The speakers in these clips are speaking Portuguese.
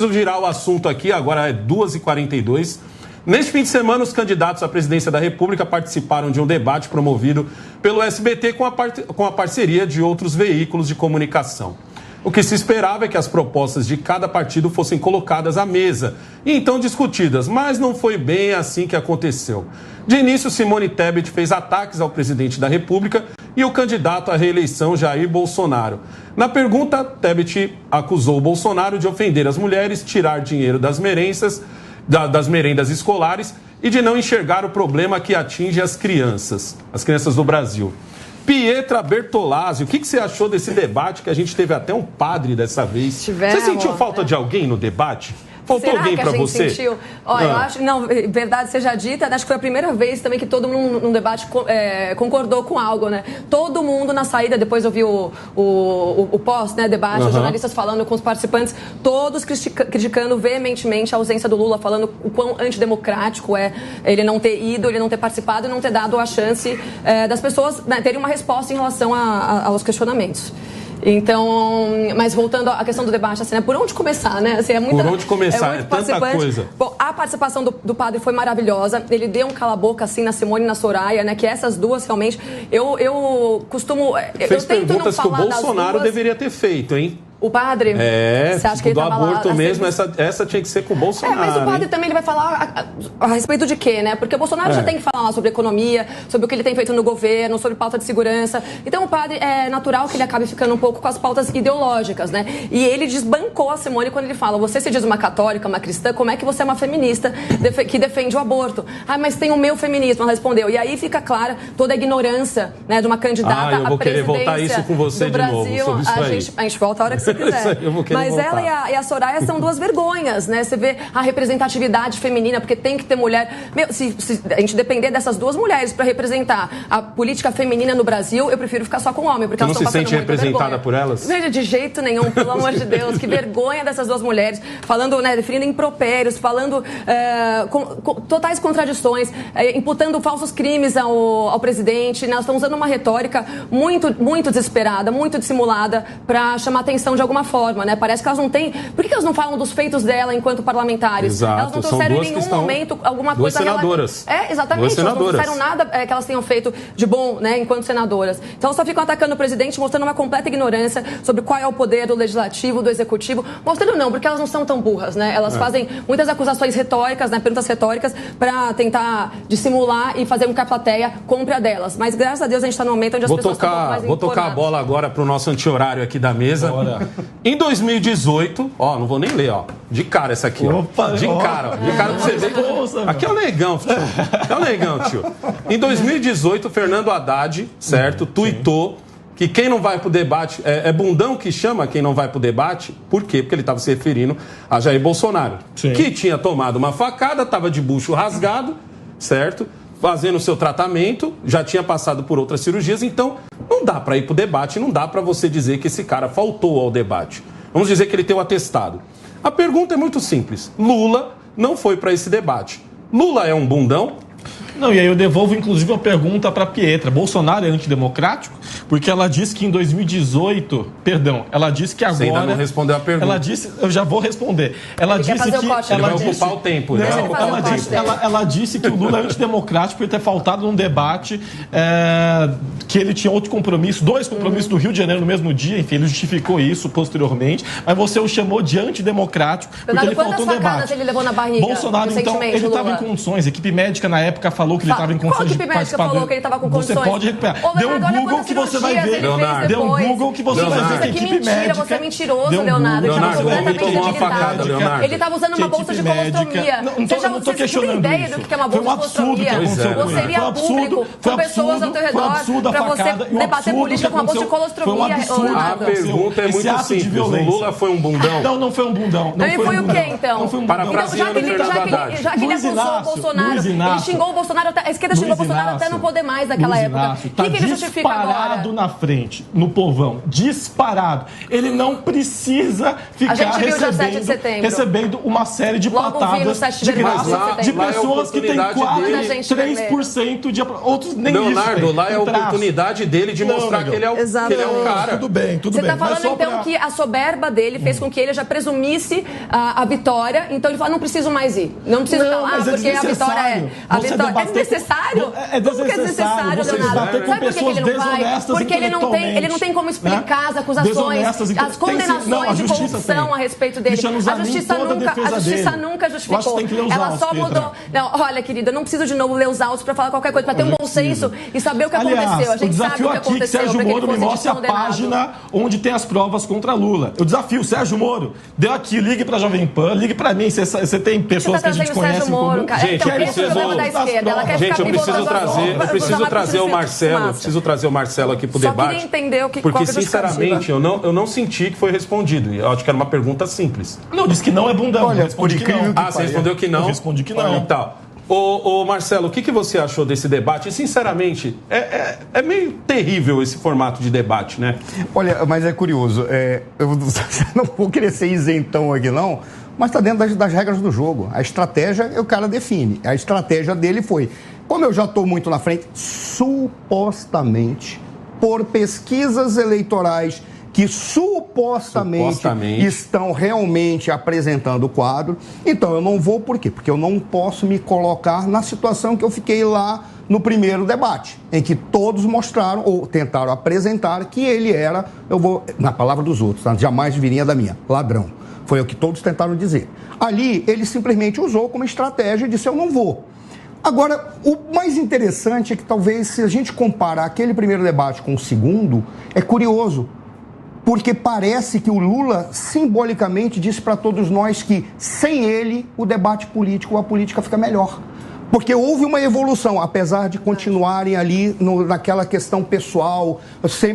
Vamos girar o assunto aqui, agora é 2h42. Neste fim de semana, os candidatos à presidência da República participaram de um debate promovido pelo SBT com a parceria de outros veículos de comunicação. O que se esperava é que as propostas de cada partido fossem colocadas à mesa e então discutidas, mas não foi bem assim que aconteceu. De início, Simone Tebet fez ataques ao presidente da República e o candidato à reeleição, Jair Bolsonaro. Na pergunta, Tebet acusou o Bolsonaro de ofender as mulheres, tirar dinheiro das merendas escolares e de não enxergar o problema que atinge as crianças do Brasil. Pietra Bertolazzi, o que você achou desse debate que a gente teve até um padre dessa vez? Você sentiu falta de alguém no debate? Faltou alguém para você? Sentiu? Olha, eu acho, não, verdade seja dita, acho que foi a primeira vez também que todo mundo num debate concordou com algo, né? Todo mundo na saída, depois eu vi o pós, né, debate, os jornalistas falando com os participantes, todos criticando veementemente a ausência do Lula, falando o quão antidemocrático é ele não ter ido, ele não ter participado e não ter dado a chance das pessoas, né, terem uma resposta em relação aos questionamentos. Então, mas voltando à questão do debate, assim, né? Por onde começar, né? Assim, por onde começar? É tanta coisa. Bom, a participação do padre foi maravilhosa. Ele deu um cala-boca, assim, na Simone e na Soraya, né? Que essas duas, realmente, eu costumo... Fez perguntas que o Bolsonaro deveria ter feito, hein? O padre? Você acha que ele estava lá? Do aborto mesmo, essa tinha que ser com o Bolsonaro. Mas o padre também ele vai falar a respeito de quê, né? Porque o Bolsonaro já tem que falar sobre economia, sobre o que ele tem feito no governo, sobre pauta de segurança. Então o padre, é natural que ele acabe ficando um pouco com as pautas ideológicas, né? E ele desbancou a Simone quando ele fala: você se diz uma católica, uma cristã, como é que você é uma feminista que defende o aborto? Ah, mas tem o meu feminismo, ela respondeu. E aí fica clara toda a ignorância, né, de uma candidata eu vou à querer voltar isso com você do de Brasil. Novo, sobre isso aí. A gente volta a hora que você quiser. Mas voltar. Ela e a Soraya são duas vergonhas, né? Você vê a representatividade feminina, porque tem que ter mulher. Se a gente depender dessas duas mulheres para representar a política feminina no Brasil, eu prefiro ficar só com homem, porque elas estão passando muita vergonha. Você não se sente representada por elas? Veja, de jeito nenhum, pelo amor de Deus. Que vergonha dessas duas mulheres, falando, né, definindo impropérios, falando com totais contradições, imputando falsos crimes ao presidente. Nós estamos usando uma retórica muito, muito desesperada, muito dissimulada para chamar atenção de alguma forma. Né? Parece que elas não têm... Por que elas não falam dos feitos dela enquanto parlamentares? Exato. Elas não trouxeram em nenhum momento alguma duas coisa... senadoras. Exatamente. Elas não trouxeram nada que elas tenham feito de bom, né, enquanto senadoras. Então só ficam atacando o presidente, mostrando uma completa ignorância sobre qual é o poder do legislativo, do executivo. Mostrando não, porque elas não são tão burras, né? Elas fazem muitas acusações retóricas, né, perguntas retóricas, para tentar dissimular e fazer com que a plateia compre a delas. Mas graças a Deus a gente está no momento onde as pessoas estão um pouco mais informadas. Vou tocar a bola agora para o nosso anti-horário aqui da mesa. Em 2018, não vou nem ler, de cara essa aqui, Opa, de cara pra você ver. Aqui é o Negão, tio. É o Negão, tio. Em 2018, Fernando Haddad, certo, tuitou que quem não vai pro debate, é bundão que chama quem não vai pro debate, por quê? Porque ele estava se referindo a Jair Bolsonaro, que tinha tomado uma facada, estava de bucho rasgado, certo? Fazendo o seu tratamento, já tinha passado por outras cirurgias, então não dá para ir pro debate, não dá para você dizer que esse cara faltou ao debate. Vamos dizer que ele tem o atestado. A pergunta é muito simples. Lula não foi para esse debate. Lula é um bundão? Não, e aí eu devolvo, inclusive, uma pergunta para a Pietra. Bolsonaro é antidemocrático? Porque ela disse que em 2018... Perdão, ela disse que agora... Você ainda não respondeu a pergunta. Ela disse... Eu já vou responder. Ela disse que... Ele vai ocupar o tempo, né? Ela disse que o Lula é antidemocrático por ter faltado num debate que ele tinha outro compromisso, dois compromissos do Rio de Janeiro no mesmo dia. Enfim, ele justificou isso posteriormente. Mas você o chamou de antidemocrático porque ele faltou um debate. Ele levou na barriga, Bolsonaro, então, ele estava em condições. A equipe médica, na época, falou que ele estava em condições de participar. Falou que ele estava com condições? Você pode recuperar. Dê um Google que você vai ver. Dê um Google que você vai ver que a equipe médica... Você é mentiroso, Leonardo. Ele estava completamente debilitado. Ele estava usando uma bolsa de colostomia. Não estou questionando ideia do que é uma bolsa de colostomia. Você iria a público com pessoas ao teu redor para você debater política com uma bolsa de colostomia. A pergunta é muito simples. O Lula foi um bundão? Não foi um bundão. Ele foi o quê, então? Parafraseando o Fernando Haddad. Já que ele acusou o Bolsonaro, ele xingou o Bolsonaro Bolsonaro, a esquerda xingou o Bolsonaro até não poder mais naquela época. Tá que ele justifica agora? Disparado na frente, no povão. Disparado. Ele não precisa ficar recebendo uma série de patadas de graça de pessoas que têm quase 3% de... Outros nem Leonardo, isso, lá é a oportunidade dele de mostrar que ele é o cara. Tudo bem. Você está falando, então, que a soberba dele fez com que ele já presumisse a vitória, então ele falou, não preciso mais ir. Não preciso estar lá, porque a vitória é... É desnecessário? Como que é desnecessário, Leonardo? Sabe por que ele não vai? Porque ele não tem como explicar as acusações, as condenações de corrupção a respeito dele. A justiça nunca justificou. Ela só mudou. Não, olha, querida, eu não preciso de novo ler os autos para falar qualquer coisa, para ter um bom senso e saber o que aconteceu. A gente sabe o que aconteceu. Que Sérgio Moro me mostre a página onde tem as provas contra Lula. Eu desafio, Sérgio Moro, deu aqui, ligue pra Jovem Pan, ligue pra mim, você tem pessoas que a gente conhece em comum. Gente, eu preciso trazer o Marcelo, eu preciso trazer o Marcelo aqui pro debate, porque sinceramente eu não senti que foi respondido. Eu acho que era uma pergunta simples. Não, disse que não é bundão. Olha, respondi que não. Você respondeu que não? Eu respondi que não. Então, ô Marcelo, o que você achou desse debate? E, sinceramente, é meio terrível esse formato de debate, né? Olha, mas é curioso. Eu não vou querer ser isentão aqui, não, mas está dentro das regras do jogo. A estratégia o cara define. A estratégia dele foi, como eu já estou muito na frente, supostamente, por pesquisas eleitorais que supostamente estão realmente apresentando o quadro. Então, eu não vou, por quê? Porque eu não posso me colocar na situação que eu fiquei lá no primeiro debate, em que todos mostraram, ou tentaram apresentar, que ele era, na palavra dos outros, tá? Jamais viria da minha, ladrão. Foi o que todos tentaram dizer. Ali, ele simplesmente usou como estratégia e disse, eu não vou. Agora, o mais interessante é que talvez, se a gente comparar aquele primeiro debate com o segundo, é curioso, porque parece que o Lula simbolicamente disse para todos nós que sem ele o debate político, a política fica melhor. Porque houve uma evolução, apesar de continuarem ali naquela questão pessoal,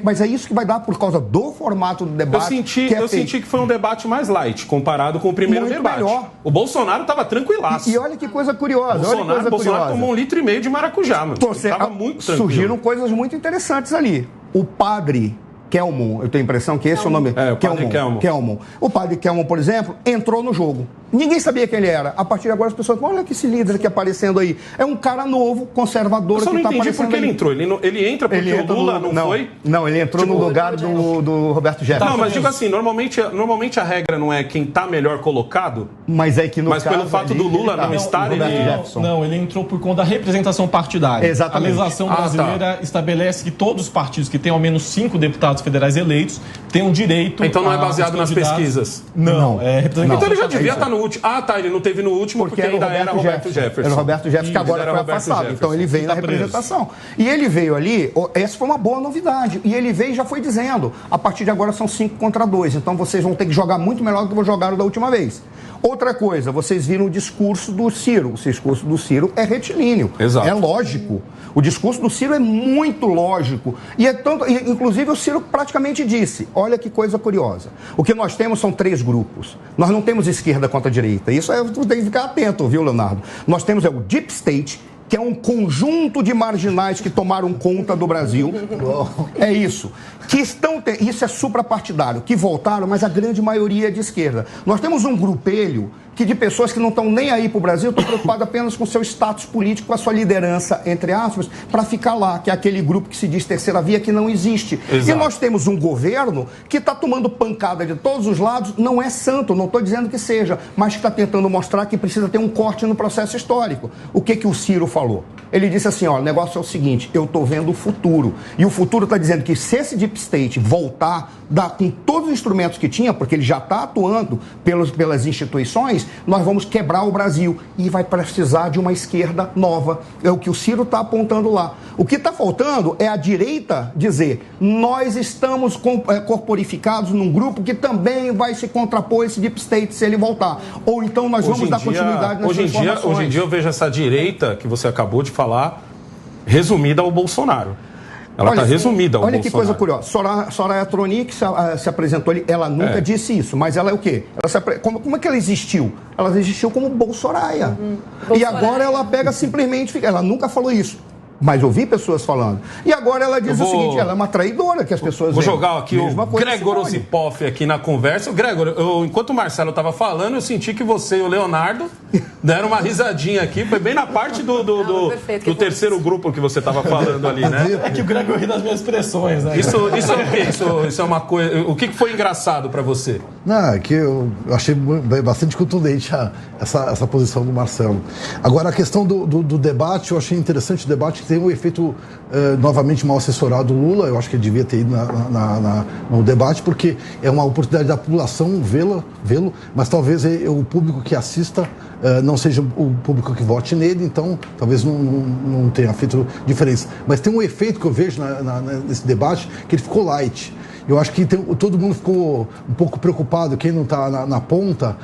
mas é isso que vai dar por causa do formato do debate. Eu senti que foi um debate mais light, comparado com o primeiro debate. Melhor. O Bolsonaro estava tranquilaço. E olha que coisa curiosa. O Bolsonaro tomou 1,5 litro de maracujá, mano. Estava muito tranquilo. Surgiram coisas muito interessantes ali. O padre Kelmon, eu tenho a impressão que esse é o nome. O padre Kelmon. O padre Kelmon, por exemplo, entrou no jogo. Ninguém sabia quem ele era. A partir de agora as pessoas falam, olha que esse líder aqui aparecendo aí. É um cara novo, conservador, que está aparecendo. Eu não entendi por que ele entrou. Ele entra porque o Lula não foi? Não, ele entrou no lugar do Roberto Jefferson. Não, mas digo assim, normalmente a regra não é quem está melhor colocado. Mas é que no caso pelo fato do Lula não estar, Não, ele entrou por conta da representação partidária. Exatamente. A legislação brasileira estabelece que todos os partidos que têm ao menos 5 deputados federais eleitos têm um direito. Então não é baseado nas pesquisas? Não, é representação. Então ele já devia estar no último. Ele não teve no último porque ainda era Roberto Jefferson. Era o Roberto Jefferson, que agora foi afastado. Então ele veio na representação. E ele veio ali, essa foi uma boa novidade. E ele veio e já foi dizendo, a partir de agora são 5 contra 2. Então vocês vão ter que jogar muito melhor do que jogaram da última vez. Outra coisa, vocês viram o discurso do Ciro. O discurso do Ciro é retilíneo. Exato. É lógico. O discurso do Ciro é muito lógico. E inclusive o Ciro praticamente disse, olha que coisa curiosa. O que nós temos são 3 grupos. Nós não temos esquerda contra direita. Isso tu tem que ficar atento, viu, Leonardo? Nós temos o Deep State, que é um conjunto de marginais que tomaram conta do Brasil. É isso. Isso é suprapartidário, que voltaram, mas a grande maioria é de esquerda. Nós temos um grupelho de pessoas que não estão nem aí para o Brasil, estão preocupadas apenas com seu status político, com a sua liderança, entre aspas, para ficar lá, que é aquele grupo que se diz terceira via, que não existe. Exato. E nós temos um governo que está tomando pancada de todos os lados, não é santo, não estou dizendo que seja, mas que está tentando mostrar que precisa ter um corte no processo histórico. O que o Ciro falou? Ele disse assim, o negócio é o seguinte, eu estou vendo o futuro. E o futuro está dizendo que se esse Deep State voltar, com todos os instrumentos que tinha, porque ele já está atuando pelas instituições, nós vamos quebrar o Brasil e vai precisar de uma esquerda nova. É o que o Ciro está apontando lá. O que está faltando é a direita dizer, nós estamos corporificados num grupo que também vai se contrapor esse Deep State se ele voltar. Ou então nós vamos dar continuidade nas transformações. Hoje em dia eu vejo essa direita que você acabou de falar resumida ao Bolsonaro. Ela está resumida ao Olha Bolsonaro. que coisa curiosa. Soraya Tronic se apresentou ali, ela nunca disse isso, mas ela é o quê? Como é que ela existiu? Ela existiu como Bolsoraya. E agora ela pega simplesmente, ela nunca falou isso. Mas eu vi pessoas falando. E agora ela diz o seguinte, ela é uma traidora que as pessoas... Vou jogar aqui o Gregor Osipoff aqui na conversa. Gregor, enquanto o Marcelo estava falando, eu senti que você e o Leonardo deram uma risadinha aqui. Foi bem na parte do terceiro grupo que você estava falando ali, né? É que o Gregor ri das minhas expressões, né? Isso é o quê? Isso é uma coisa... O que foi engraçado para você? Não, é que eu achei bastante contundente essa posição do Marcelo. Agora, a questão do debate, eu achei interessante o debate que tem um efeito novamente mal assessorado do Lula. Eu acho que ele devia ter ido no debate, porque é uma oportunidade da população vê-lo, mas talvez o público que assista não seja o público que vote nele, então talvez não tenha feito diferença. Mas tem um efeito que eu vejo nesse debate, que ele ficou light. Eu acho que todo mundo ficou um pouco preocupado, quem não está na ponta,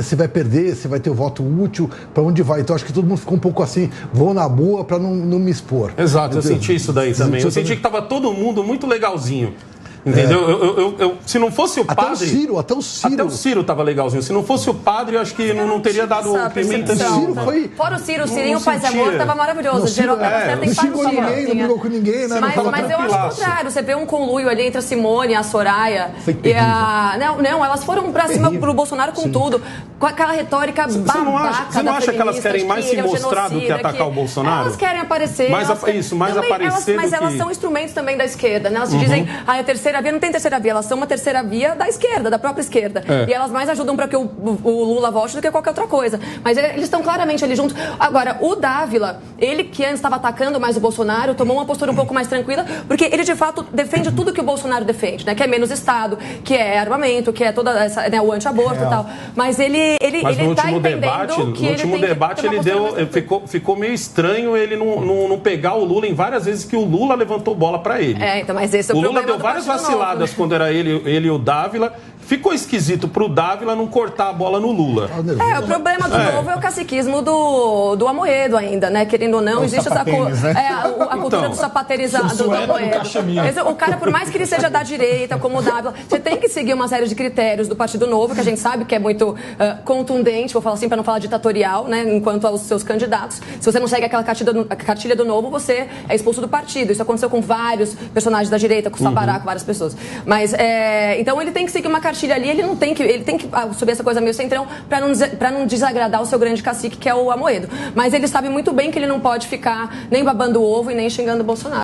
se vai perder, se vai ter o voto útil, para onde vai. Então acho que todo mundo ficou um pouco assim, vou na boa para não me expor. Exato, eu senti isso daí também. Eu senti que estava todo mundo muito legalzinho. Entendeu? Se não fosse o padre... Até o Ciro estava legalzinho. Se não fosse o padre, eu acho que não teria dado o pimenta nenhum. Fora o Cirinho Paz e Amor estava maravilhoso. Gerou certa não xingou ninguém, não brigou com ninguém, né? Mas eu acho o contrário. Você vê um conluio ali entre a Simone, a Soraya e a... Não, elas foram pra cima pro Bolsonaro com tudo. Com aquela retórica babaca. Você não acha que elas querem mais se mostrar do que atacar o Bolsonaro? Elas querem aparecer. Mais aparecer mas elas são instrumentos também da esquerda, né? Elas se dizem, a terceira via, não tem terceira via, elas são uma terceira via da esquerda, da própria esquerda. E elas mais ajudam para que o Lula volte do que qualquer outra coisa. Mas eles estão claramente ali juntos. Agora, o Dávila, ele que antes estava atacando mais o Bolsonaro, tomou uma postura um pouco mais tranquila, porque ele de fato defende tudo que o Bolsonaro defende, né? Que é menos Estado, que é armamento, que é toda essa, né, o anti-aborto e tal. Mas ele tá entendendo que no último debate ele ficou meio estranho ele não pegar o Lula em várias vezes que o Lula levantou bola para ele. Então, mas esse é o problema. Lula deu várias vaciladas quando era ele e o Dávila. Ficou esquisito pro Dávila não cortar a bola no Lula. O problema do novo é o caciquismo do Amoedo ainda, né? Querendo ou não, existe essa a cultura do sapateirizado do Amoedo. O cara, por mais que ele seja da direita, como o Dávila, você tem que seguir uma série de critérios do Partido Novo, que a gente sabe que é muito contundente, vou falar assim para não falar ditatorial, né? Enquanto aos seus candidatos. Se você não segue aquela cartilha do Novo, você é expulso do partido. Isso aconteceu com vários personagens da direita, com o Sabará, com várias pessoas. Mas, então ele tem que seguir uma cartilha ali, ele tem que subir essa coisa meio centrão para não desagradar o seu grande cacique, que é o Amoedo. Mas ele sabe muito bem que ele não pode ficar nem babando o ovo e nem xingando o Bolsonaro.